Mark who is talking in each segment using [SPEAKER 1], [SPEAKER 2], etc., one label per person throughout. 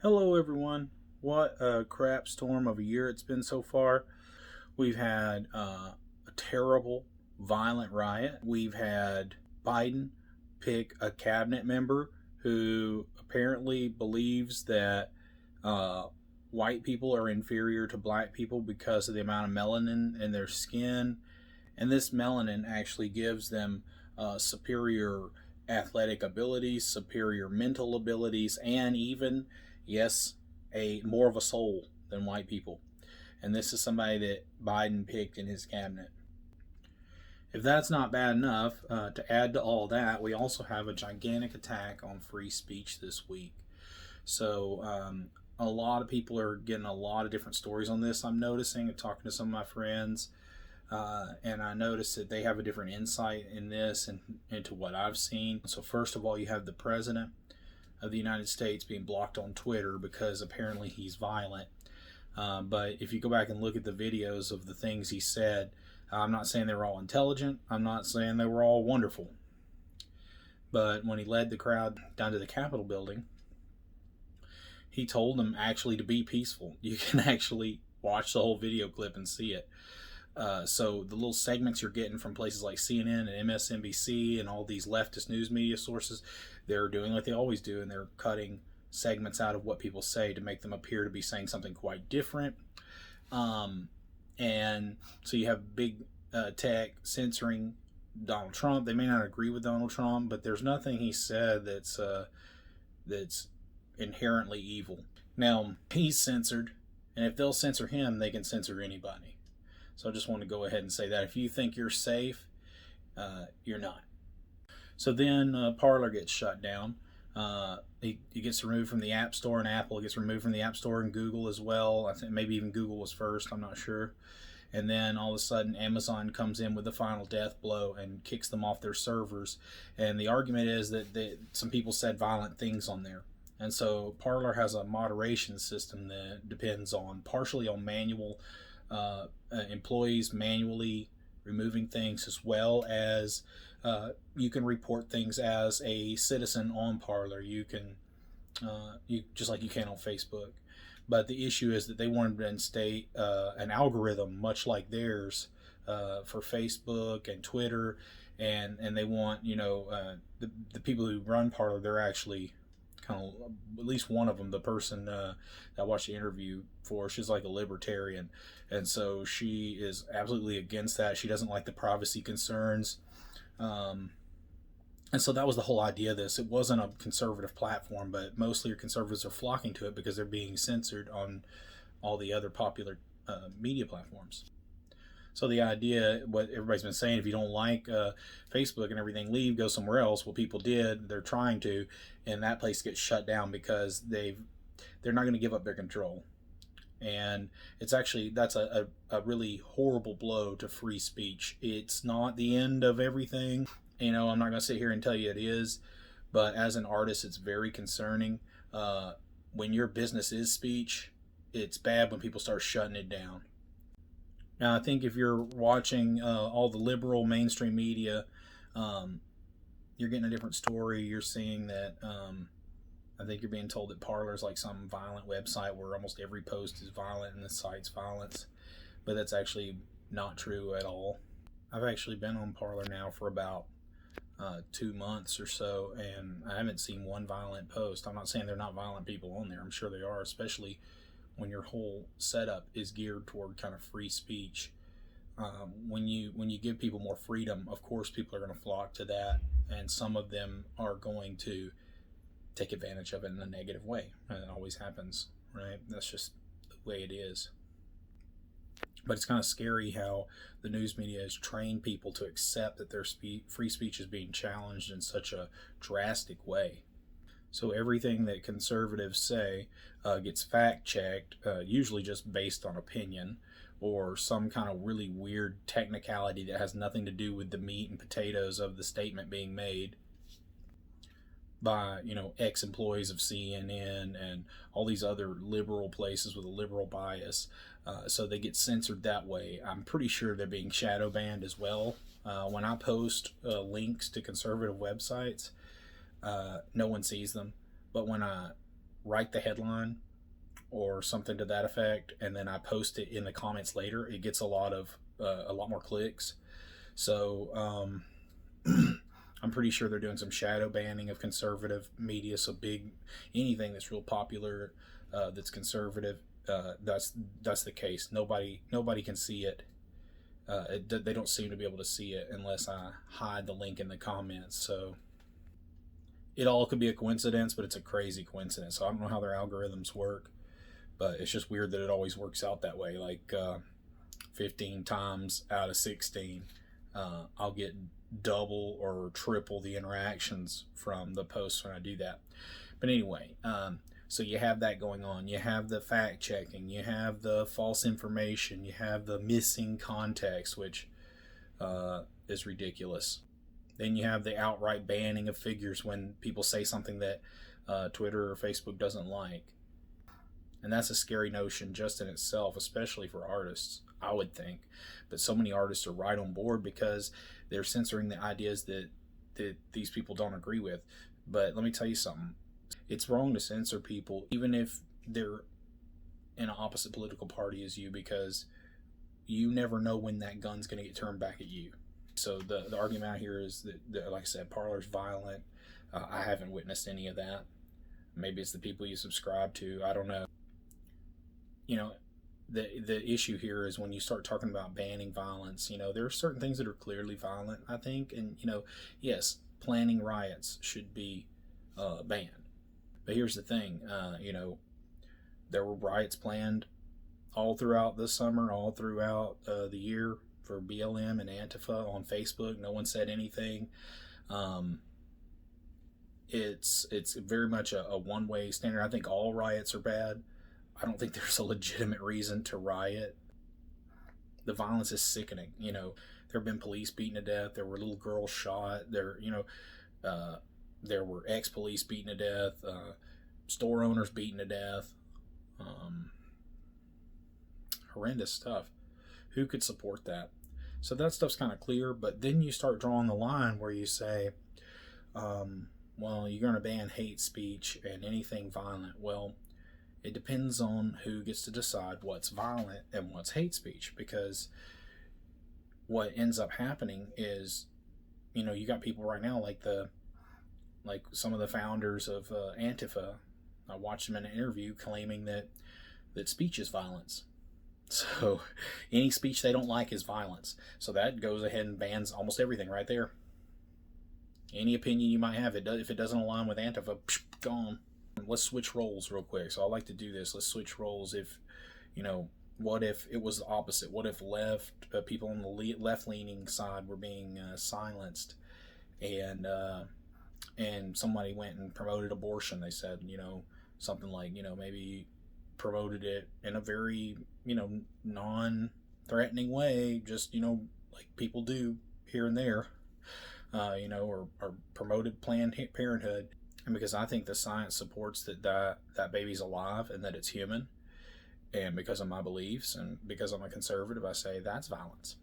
[SPEAKER 1] Hello, everyone. What a crap storm of a year it's been so far. We've had a terrible, violent riot. We've had Biden pick a cabinet member who apparently believes that uh, white people are inferior to black people because of the amount of melanin in their skin. And this melanin actually gives them superior athletic abilities, superior mental abilities, and even, yes, a more of a soul than white people. And this is somebody that Biden picked in his cabinet. If that's not bad enough, to add to all that, we also have a gigantic attack on free speech this week. So, a lot of people are getting a lot of different stories on this. I'm noticing and talking to some of my friends, and I noticed that they have a different insight in this and into what I've seen. So, first of all, you have the president of the United States being blocked on Twitter because apparently he's violent. But if you go back and look at the videos of the things he said, I'm not saying they were all intelligent. I'm not saying they were all wonderful. But when he led the crowd down to the Capitol building, he told them actually to be peaceful. You can actually watch the whole video clip and see it. So the little segments you're getting from places like CNN and MSNBC and all these leftist news media sources, they're doing what they always do, and they're cutting segments out of what people say to make them appear to be saying something quite different. And so you have big tech censoring Donald Trump. They may not agree with Donald Trump, but there's nothing he said that's inherently evil. Now he's censored, and if they'll censor him, they can censor anybody. So I just want to go ahead and say that if you think you're safe, you're not. So then Parler gets shut down. He gets removed from the App Store, and Apple gets removed from the App Store, and Google as well. I think maybe even Google was first. I'm not sure. And then all of a sudden, Amazon comes in with the final death blow and kicks them off their servers. And the argument is that some people said violent things on there. And so Parler has a moderation system that depends on partially on manual employees manually removing things, as well as you can report things as a citizen on Parler. You can you just like you can on Facebook. But the issue is that they wanted to instate an algorithm much like theirs for Facebook and Twitter, and they want the people who run Parler, they're actually kind of, at least one of them, the person that I watched the interview for, she's like a libertarian, and so she is absolutely against that. She doesn't like the privacy concerns. And so that was the whole idea of this. It wasn't a conservative platform, but mostly your conservatives are flocking to it because they're being censored on all the other popular media platforms. So the idea, what everybody's been saying, if you don't like Facebook and everything, leave, go somewhere else. Well, people did. They're trying to, and that place gets shut down because they're not going to give up their control. And it's actually, that's a really horrible blow to free speech. It's not the end of everything. I'm not going to sit here and tell you it is, but as an artist, it's very concerning. When your business is speech, it's bad when people start shutting it down. Now, I think if you're watching all the liberal mainstream media, you're getting a different story. You're seeing that I think you're being told that Parler is like some violent website where almost every post is violent and incites violence, but that's actually not true at all. I've actually been on Parler now for about 2 months or so, and I haven't seen one violent post. I'm not saying there are not violent people on there. I'm sure they are, especially when your whole setup is geared toward kind of free speech. When you give people more freedom, of course people are going to flock to that, and some of them are going to take advantage of it in a negative way. And it always happens, right? That's just the way it is. But it's kind of scary how the news media has trained people to accept that their free speech is being challenged in such a drastic way. So everything that conservatives say gets fact checked, usually just based on opinion or some kind of really weird technicality that has nothing to do with the meat and potatoes of the statement being made by ex-employees of CNN and all these other liberal places with a liberal bias. So they get censored that way. I'm pretty sure they're being shadow banned as well. When I post links to conservative websites, no one sees them. But when I write the headline or something to that effect, and then I post it in the comments later, it gets a lot more clicks. So I'm pretty sure they're doing some shadow banning of conservative media. So anything that's real popular, that's conservative, that's the case. Nobody can see it. They don't seem to be able to see it unless I hide the link in the comments. So it all could be a coincidence, but it's a crazy coincidence. So I don't know how their algorithms work, but it's just weird that it always works out that way. Like 15 times out of 16, I'll get double or triple the interactions from the posts when I do that. But anyway, so you have that going on. You have the fact checking. You have the false information. You have the missing context, which is ridiculous. Then you have the outright banning of figures when people say something that Twitter or Facebook doesn't like. And that's a scary notion just in itself, especially for artists, I would think. But so many artists are right on board because they're censoring the ideas that these people don't agree with. But let me tell you something. It's wrong to censor people, even if they're in an opposite political party as you, because you never know when that gun's going to get turned back at you. So the argument out here is that, like I said, Parler's violent. I haven't witnessed any of that. Maybe it's the people you subscribe to. I don't know. You know, the issue here is when you start talking about banning violence, there are certain things that are clearly violent, I think. And, yes, planning riots should be banned. But here's the thing, there were riots planned all throughout the summer, all throughout the year for BLM and Antifa on Facebook. No one said anything. It's very much a one-way standard. I think all riots are bad. I don't think there's a legitimate reason to riot. The violence is sickening. There have been police beaten to death. There were little girls shot. There were ex-police beaten to death. Store owners beaten to death. Horrendous stuff. Who could support that? So that stuff's kind of clear, but then you start drawing the line where you say, well, you're going to ban hate speech and anything violent. Well, it depends on who gets to decide what's violent and what's hate speech, because what ends up happening is, you got people right now like some of the founders of Antifa. I watched them in an interview claiming that speech is violence. So any speech they don't like is violence. So that goes ahead and bans almost everything right there. Any opinion you might have, if it doesn't align with Antifa, gone. Let's switch roles real quick. So I like to do this. Let's switch roles. If, what if it was the opposite? What if people on the left-leaning side were being silenced, and somebody went and promoted abortion? They said, something like, maybe promoted it in a very, non-threatening way, just, like people do here and there, or promoted Planned Parenthood. And because I think the science supports that baby's alive and that it's human, and because of my beliefs and because I'm a conservative, I say that's violence.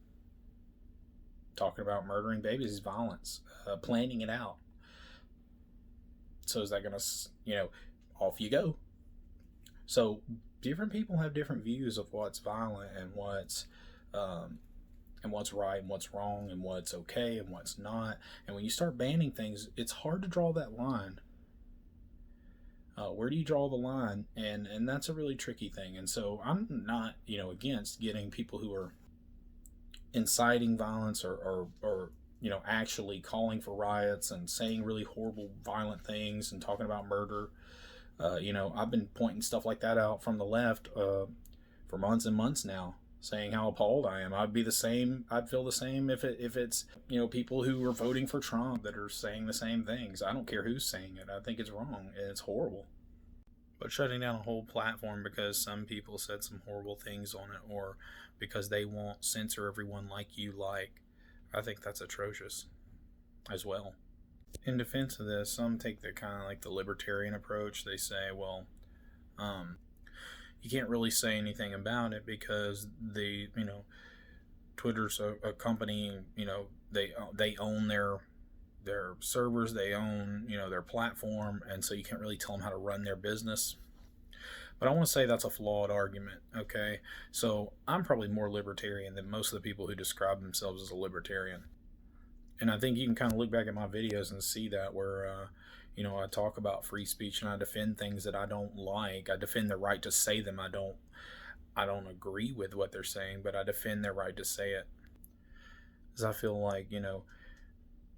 [SPEAKER 1] Talking about murdering babies is violence. Planning it out. So is that going to, off you go. So different people have different views of what's violent and what's right and what's wrong and what's okay and what's not. And when you start banning things, it's hard to draw that line. Where do you draw the line? And that's a really tricky thing. And so I'm not, against getting people who are inciting violence or actually calling for riots and saying really horrible, violent things and talking about murder. I've been pointing stuff like that out from the left for months and months now, saying how appalled I am. I'd feel the same if it's people who are voting for Trump that are saying the same things. I don't care who's saying it. I think it's wrong and it's horrible. But shutting down a whole platform because some people said some horrible things on it, or because they won't censor everyone like you like, I think that's atrocious as well. In defense of this, some take the kind of like the libertarian approach. They say, well, you can't really say anything about it because Twitter's a company, they own their servers, they own, their platform, and so you can't really tell them how to run their business. But I want to say that's a flawed argument, okay? So I'm probably more libertarian than most of the people who describe themselves as a libertarian. And I think you can kind of look back at my videos and see that where, I talk about free speech and I defend things that I don't like. I defend the right to say them. I don't agree with what they're saying, but I defend their right to say it. Because I feel like,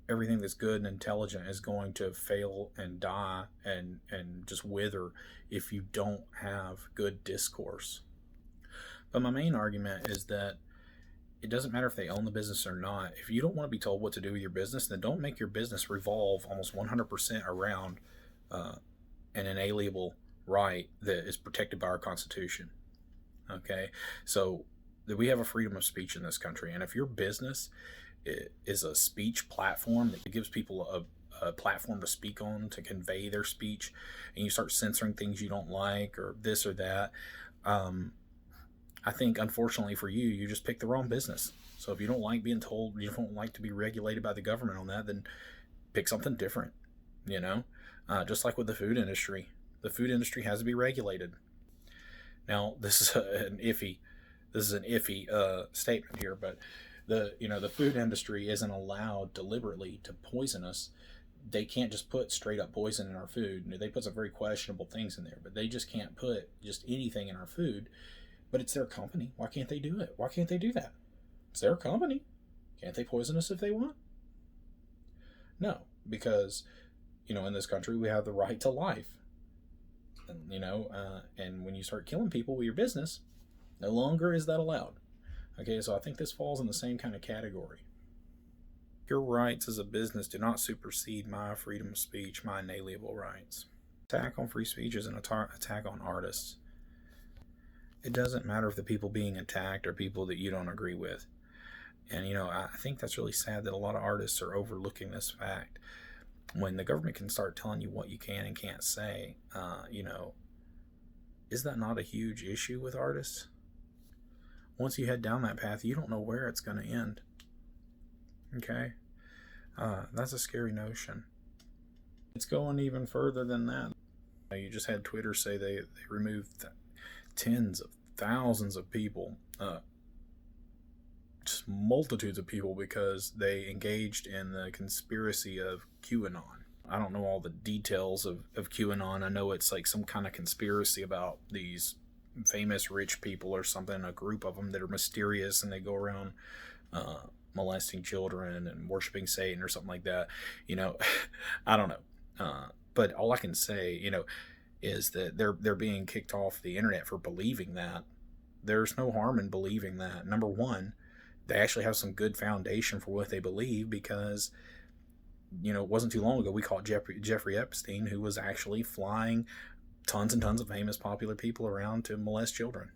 [SPEAKER 1] everything that's good and intelligent is going to fail and die and just wither if you don't have good discourse. But my main argument is that it doesn't matter if they own the business or not. If you don't want to be told what to do with your business, then don't make your business revolve almost 100% around an inalienable right that is protected by our Constitution. Okay? So we have a freedom of speech in this country, and if your business is a speech platform that gives people a platform to speak on, to convey their speech, and you start censoring things you don't like or this or that, I think unfortunately for you, you just picked the wrong business. So if you don't like being told, you don't like to be regulated by the government on that, then pick something different, just like with the food industry. The food industry has to be regulated. Now, this is an iffy statement here, but the food industry isn't allowed deliberately to poison us. They can't just put straight up poison in our food. They put some very questionable things in there, but they just can't put just anything in our food. But it's their company. Why can't they do it? Why can't they do that? It's their company. Can't they poison us if they want? No, because in this country we have the right to life. And, and when you start killing people with your business, no longer is that allowed. Okay, so I think this falls in the same kind of category. Your rights as a business do not supersede my freedom of speech, my inalienable rights. Attack on free speech is an attack on artists. It doesn't matter if the people being attacked are people that you don't agree with. And, I think that's really sad that a lot of artists are overlooking this fact. When the government can start telling you what you can and can't say, is that not a huge issue with artists? Once you head down that path, you don't know where it's going to end. Okay? That's a scary notion. It's going even further than that. You just had Twitter say they removed tens of thousands of people, just multitudes of people, because they engaged in the conspiracy of QAnon. I don't know all the details of QAnon. I know it's like some kind of conspiracy about these famous rich people or something, a group of them that are mysterious, and they go around molesting children and worshiping Satan or something like that. I don't know. But all I can say, is that they're being kicked off the internet for believing that. There's no harm in believing that. Number one, they actually have some good foundation for what they believe, because it wasn't too long ago we caught Jeffrey Epstein, who was actually flying tons and tons of famous popular people around to molest children.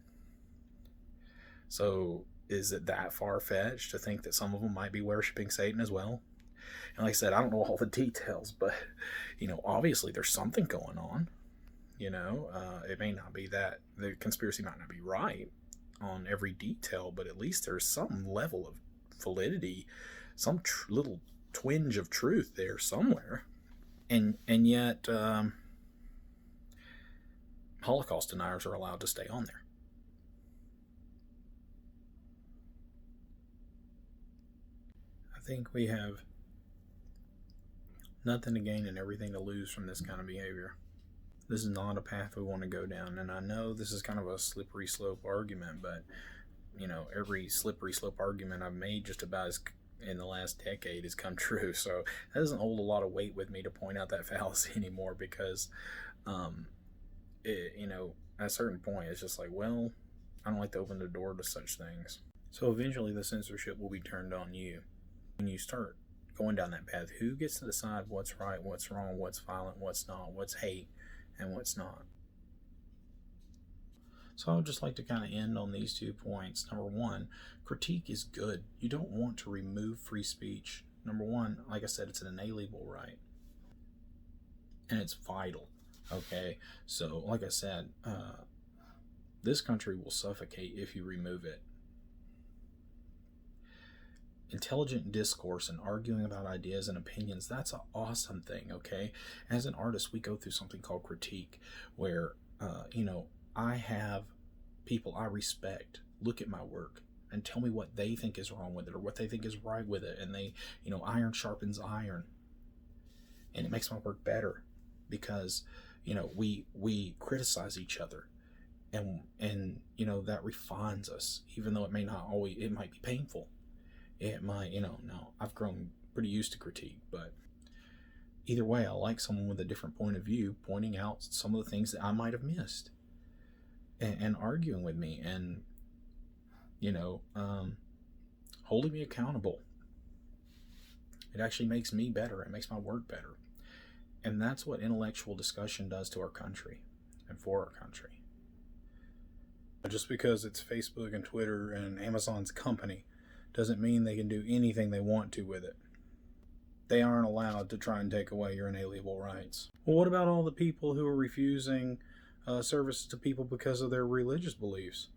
[SPEAKER 1] So is it that far-fetched to think that some of them might be worshiping Satan as well? And like I said, I don't know all the details, but obviously there's something going on. It may not be that the conspiracy might not be right on every detail, but at least there's some level of validity, some little twinge of truth there somewhere. And yet Holocaust deniers are allowed to stay on there. I think we have nothing to gain and everything to lose from this kind of behavior. This is not a path we want to go down, and I know this is kind of a slippery slope argument, but every slippery slope argument I've made just about in the last decade has come true. So that doesn't hold a lot of weight with me to point out that fallacy anymore, because at a certain point it's just like, well, I don't like to open the door to such things. So eventually the censorship will be turned on you. When you start going down that path, who gets to decide what's right, what's wrong, what's violent, what's not, what's hate, and what's not? So I would just like to kind of end on these 2 points. Number one, critique is good. You don't want to remove free speech. Number one, like I said, it's an inalienable right, and it's vital. Okay, so like I said, this country will suffocate if you remove it. intelligent discourse and arguing about ideas and opinions, that's an awesome thing, okay? As an artist, we go through something called critique, where, I have people I respect look at my work and tell me what they think is wrong with it or what they think is right with it. And they, iron sharpens iron. And it makes my work better because, we criticize each other. And that refines us, even though it may not always, it might be painful. It might, no, I've grown pretty used to critique, but either way, I like someone with a different point of view pointing out some of the things that I might have missed and arguing with me and, holding me accountable. It actually makes me better. It makes my work better. And that's what intellectual discussion does to our country and for our country. Just because it's Facebook and Twitter and Amazon's company doesn't mean they can do anything they want to with it. They aren't allowed to try and take away your inalienable rights. Well, what about all the people who are refusing services to people because of their religious beliefs?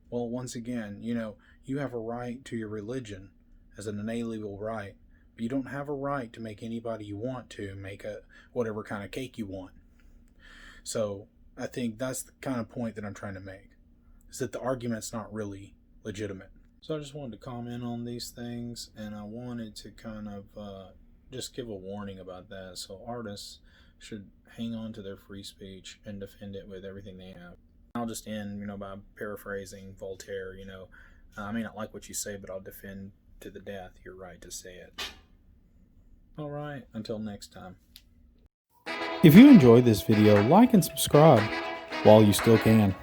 [SPEAKER 1] Well, once again, you have a right to your religion as an inalienable right, but you don't have a right to make anybody you want to make whatever kind of cake you want. So I think that's the kind of point that I'm trying to make, is that the argument's not really legitimate. So I just wanted to comment on these things, and I wanted to kind of just give a warning about that. So artists should hang on to their free speech and defend it with everything they have. I'll just end, by paraphrasing Voltaire, I may not like what you say, but I'll defend to the death your right to say it. All right, until next time. If you enjoyed this video, like and subscribe while you still can.